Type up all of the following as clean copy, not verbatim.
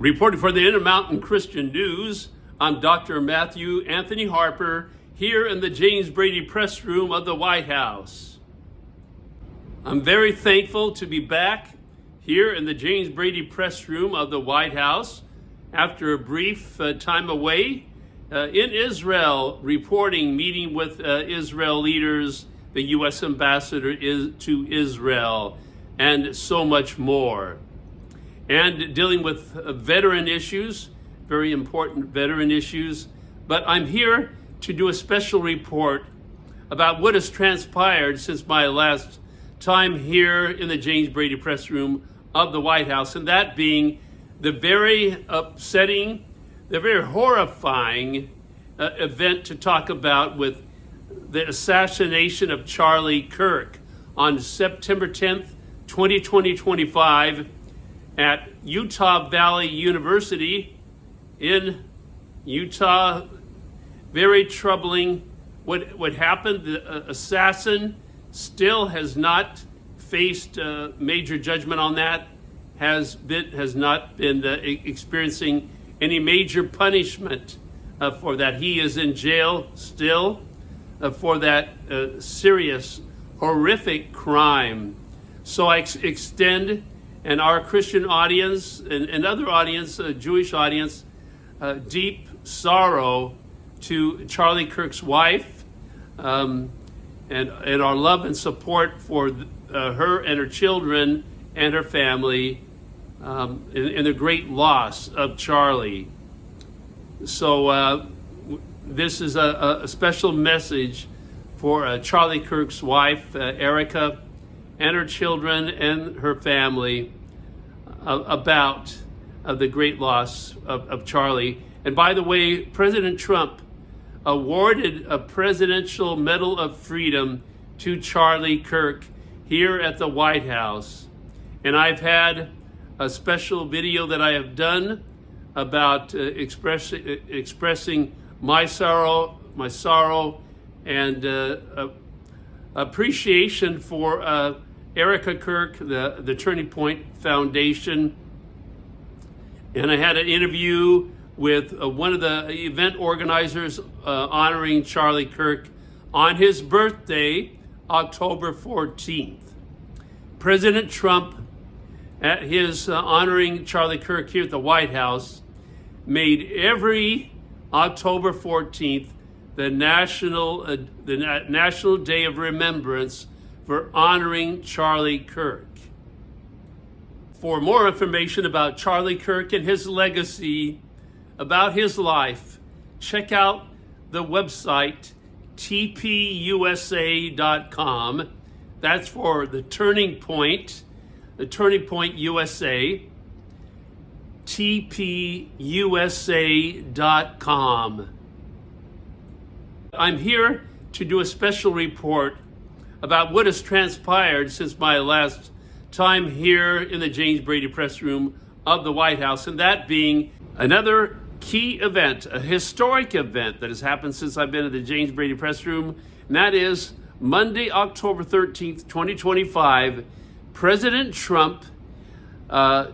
Reporting for the Intermountain Christian News, I'm Dr. Matthew Anthony Harper here in the James Brady Press Room of the White House. I'm very thankful to be back here in the James Brady Press Room of the White House after a brief time away in Israel, meeting with Israel leaders, the U.S. ambassador to Israel, and so much more. And dealing with veteran issues, very important veteran issues. But I'm here to do a special report about what has transpired since my last time here in the James Brady Press Room of the White House, and that being the very upsetting, the very horrifying event to talk about with the assassination of Charlie Kirk on September 10th, 2025, at Utah Valley University in Utah. Very troubling what happened. The assassin still has not faced major judgment on that, has not been experiencing any major punishment for that. He is in jail still for that serious, horrific crime. So I extend, and our Christian audience and other audience, Jewish audience, deep sorrow to Charlie Kirk's wife, and our love and support for her and her children and her family, in the great loss of Charlie. So this is a special message for Charlie Kirk's wife, Erica, and her children and her family about the great loss of Charlie. And by the way, President Trump awarded a Presidential Medal of Freedom to Charlie Kirk here at the White House. And I've had a special video that I have done about expressing my sorrow and appreciation for Erica Kirk, the Turning Point Foundation. And I had an interview with one of the event organizers honoring Charlie Kirk on his birthday, October 14th. President Trump, at his honoring Charlie Kirk here at the White House, made every October 14th the National Day of Remembrance for honoring Charlie Kirk. For more information about Charlie Kirk and his legacy, about his life, check out the website tpusa.com. That's for the Turning Point USA, tpusa.com. I'm here to do a special report about what has transpired since my last time here in the James Brady Press Room of the White House, and that being another key event, a historic event that has happened since I've been at the James Brady Press Room, and that is Monday, October 13th, 2025, President Trump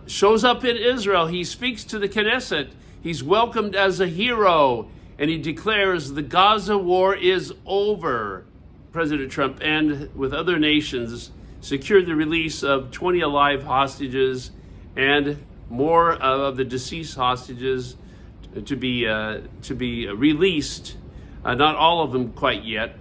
shows up in Israel. He speaks to the Knesset. He's welcomed as a hero, and he declares the Gaza war is over. President Trump, and with other nations, secured the release of 20 alive hostages and more of the deceased hostages to be released. Not all of them quite yet.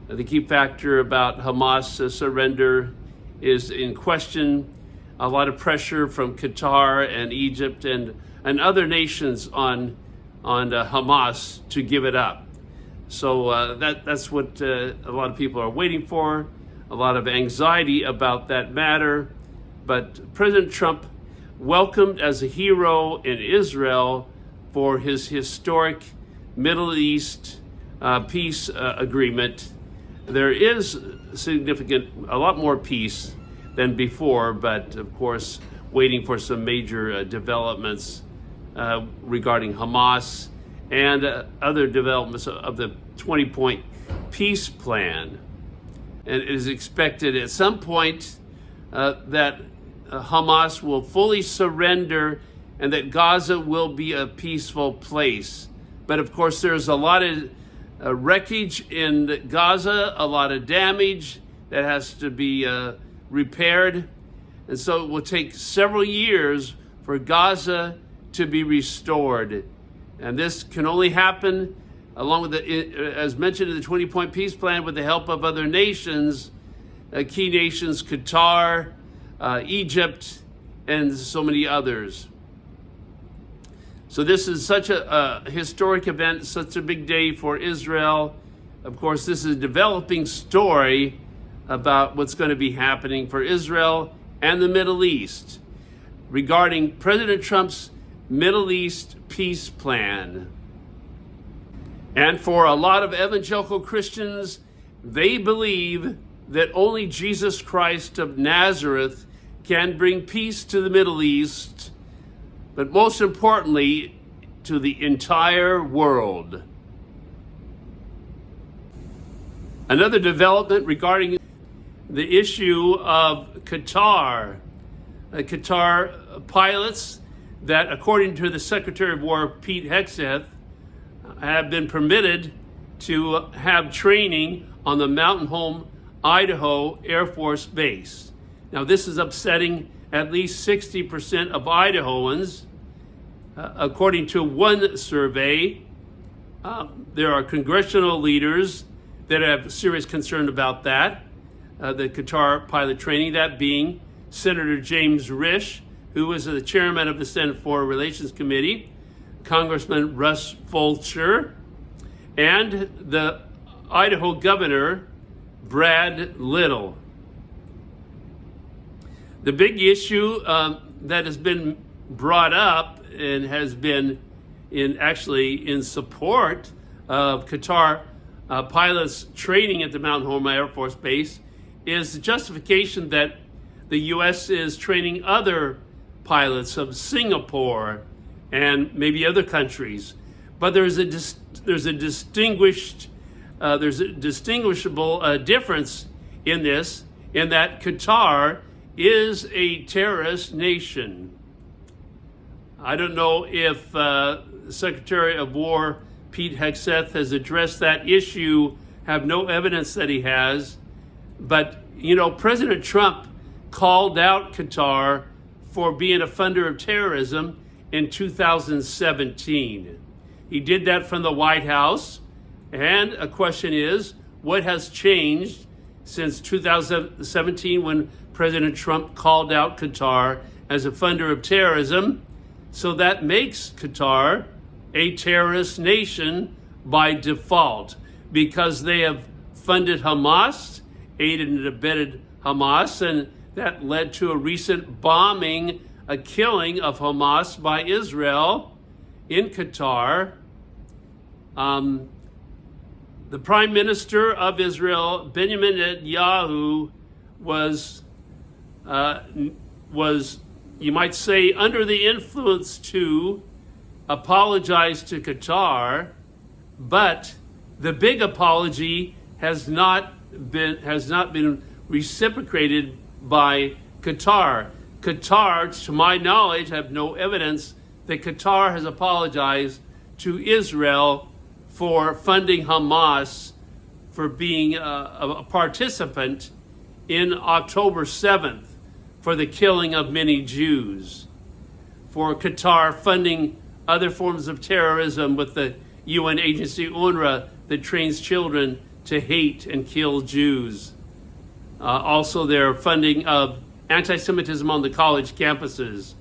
The key factor about Hamas surrender is in question. A lot of pressure from Qatar and Egypt and other nations on Hamas to give it up. So that's what a lot of people are waiting for. A lot of anxiety about that matter. But President Trump, welcomed as a hero in Israel for his historic Middle East peace agreement. There is a lot more peace than before, but of course, waiting for some major developments regarding Hamas and other developments of the 20-point peace plan. And it is expected at some point that Hamas will fully surrender and that Gaza will be a peaceful place. But of course, there's a lot of wreckage in Gaza, a lot of damage that has to be repaired. And so it will take several years for Gaza to be restored. And this can only happen, along with as mentioned in the 20-point peace plan, with the help of other nations, key nations, Qatar, Egypt, and so many others. So this is such a historic event, such a big day for Israel. Of course, this is a developing story about what's going to be happening for Israel and the Middle East regarding President Trump's Middle East peace plan. And for a lot of evangelical Christians, they believe that only Jesus Christ of Nazareth can bring peace to the Middle East, but most importantly, to the entire world. Another development regarding the issue of Qatar. Qatar pilots that, according to the Secretary of War, Pete Hegseth, have been permitted to have training on the Mountain Home, Idaho Air Force Base. Now, this is upsetting at least 60% of Idahoans. According to one survey, there are congressional leaders that have serious concern about that, the Qatar pilot training, that being Senator James Risch, who was the chairman of the Senate Foreign Relations Committee, Congressman Russ Fulcher, and the Idaho governor, Brad Little. The big issue that has been brought up and has been in support of Qatar pilots training at the Mountain Home Air Force Base is the justification that the U.S. is training other pilots of Singapore and maybe other countries. But there's a distinguishable difference in this, in that Qatar is a terrorist nation. I don't know if Secretary of War Pete Hegseth has addressed that issue. Have no evidence that he has. But, President Trump called out Qatar for being a funder of terrorism in 2017. He did that from the White House. And a question is, what has changed since 2017 when President Trump called out Qatar as a funder of terrorism? So that makes Qatar a terrorist nation by default, because they have funded Hamas, aided and abetted Hamas, and that led to a recent bombing, a killing of Hamas by Israel in Qatar. The Prime Minister of Israel, Benjamin Netanyahu, was, you might say, under the influence to apologize to Qatar, but the big apology has not been reciprocated by Qatar. Qatar, to my knowledge, have no evidence that Qatar has apologized to Israel for funding Hamas, for being a participant in October 7th for the killing of many Jews, for Qatar funding other forms of terrorism with the UN agency UNRWA that trains children to hate and kill Jews. Also, their funding of anti-Semitism on the college campuses.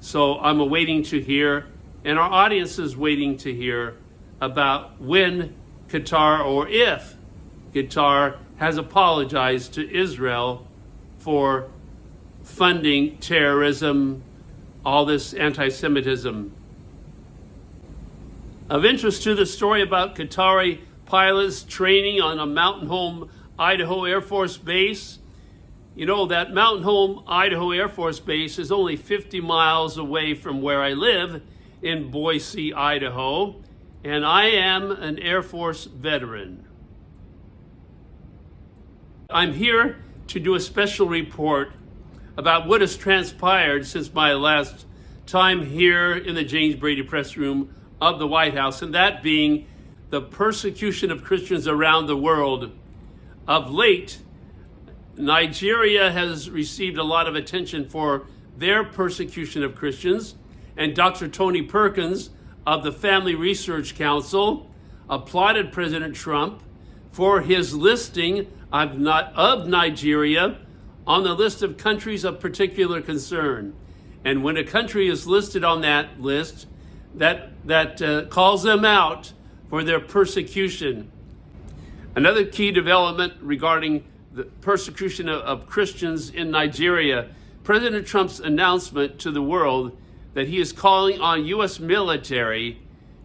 So I'm awaiting to hear, and our audience is waiting to hear, about when Qatar, or if Qatar, has apologized to Israel for funding terrorism, all this anti-Semitism. Of interest to the story about Qatari pilots training on a Mountain Home, Idaho Air Force Base. That Mountain Home, Idaho Air Force Base is only 50 miles away from where I live in Boise, Idaho, and I am an Air Force veteran. I'm here to do a special report about what has transpired since my last time here in the James Brady Press Room of the White House, and that being the persecution of Christians around the world. Of late, Nigeria has received a lot of attention for their persecution of Christians, and Dr. Tony Perkins of the Family Research Council applauded President Trump for his listing of Nigeria on the list of countries of particular concern. And when a country is listed on that list, that calls them out for their persecution. Another key development regarding the persecution of Christians in Nigeria, President Trump's announcement to the world that he is calling on U.S. military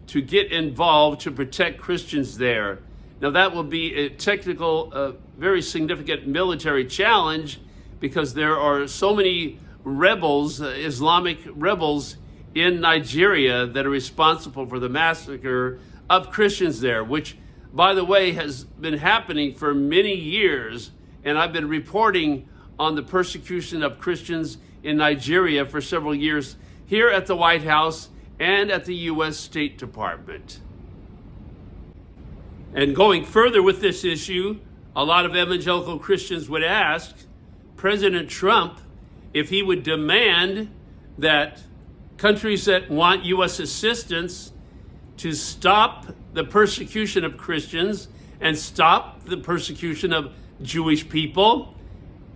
to get involved to protect Christians there. Now that will be a technical, very significant military challenge because there are so many rebels, Islamic rebels in Nigeria that are responsible for the massacre of Christians there, which, by the way, has been happening for many years. And I've been reporting on the persecution of Christians in Nigeria for several years here at the White House and at the U.S. State Department. And going further with this issue, a lot of evangelical Christians would ask President Trump if he would demand that countries that want U.S. assistance to stop the persecution of Christians and stop the persecution of Jewish people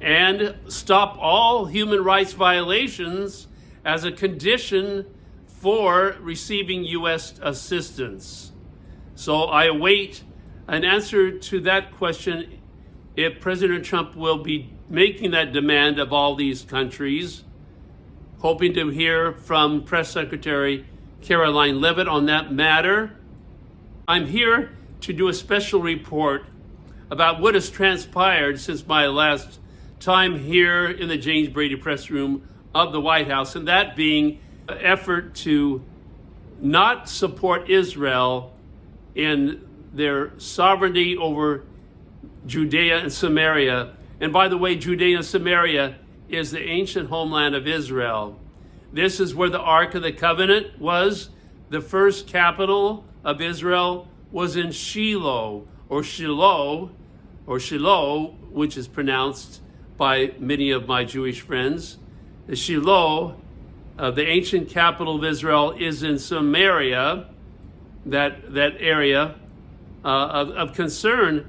and stop all human rights violations as a condition for receiving U.S. assistance. So I await an answer to that question if President Trump will be making that demand of all these countries. Hoping to hear from Press Secretary Caroline Leavitt on that matter. I'm here to do a special report about what has transpired since my last time here in the James Brady Press Room of the White House, and that being an effort to not support Israel in their sovereignty over Judea and Samaria. And by the way, Judea and Samaria is the ancient homeland of Israel. This is where the Ark of the Covenant was. The first capital of Israel was in Shiloh, which is pronounced by many of my Jewish friends. The Shiloh, the ancient capital of Israel, is in Samaria, that area of concern.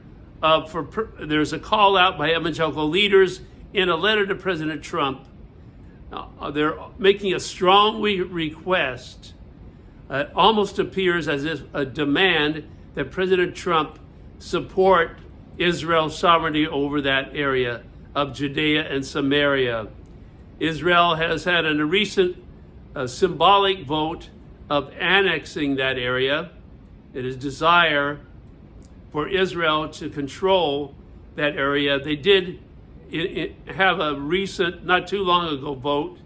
There's a call out by evangelical leaders in a letter to President Trump. They're making a strong request. It almost appears as if a demand that President Trump support Israel's sovereignty over that area of Judea and Samaria. Israel has had a recent symbolic vote of annexing that area. It is desire for Israel to control that area. They did have a recent, not too long ago, vote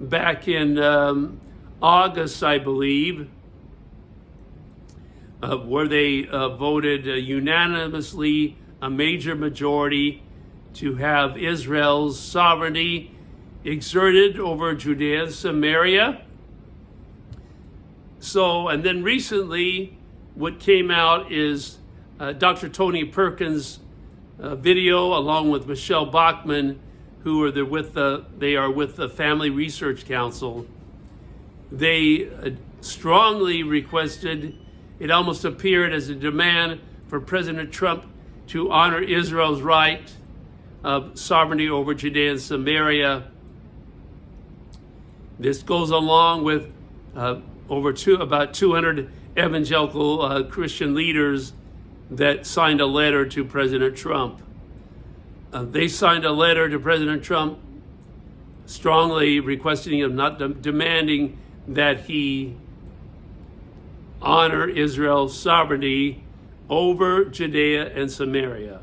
back in August, I believe, where they voted unanimously, a major majority, to have Israel's sovereignty exerted over Judea and Samaria. So, and then recently, what came out is Dr. Tony Perkins' video, along with Michelle Bachmann, who are with the Family Research Council. They strongly requested, it almost appeared as a demand for President Trump to honor Israel's right of sovereignty over Judea and Samaria. This goes along with about 200 evangelical Christian leaders that signed a letter to President Trump. They signed a letter to President Trump strongly requesting him, not demanding that he honor Israel's sovereignty over Judea and Samaria.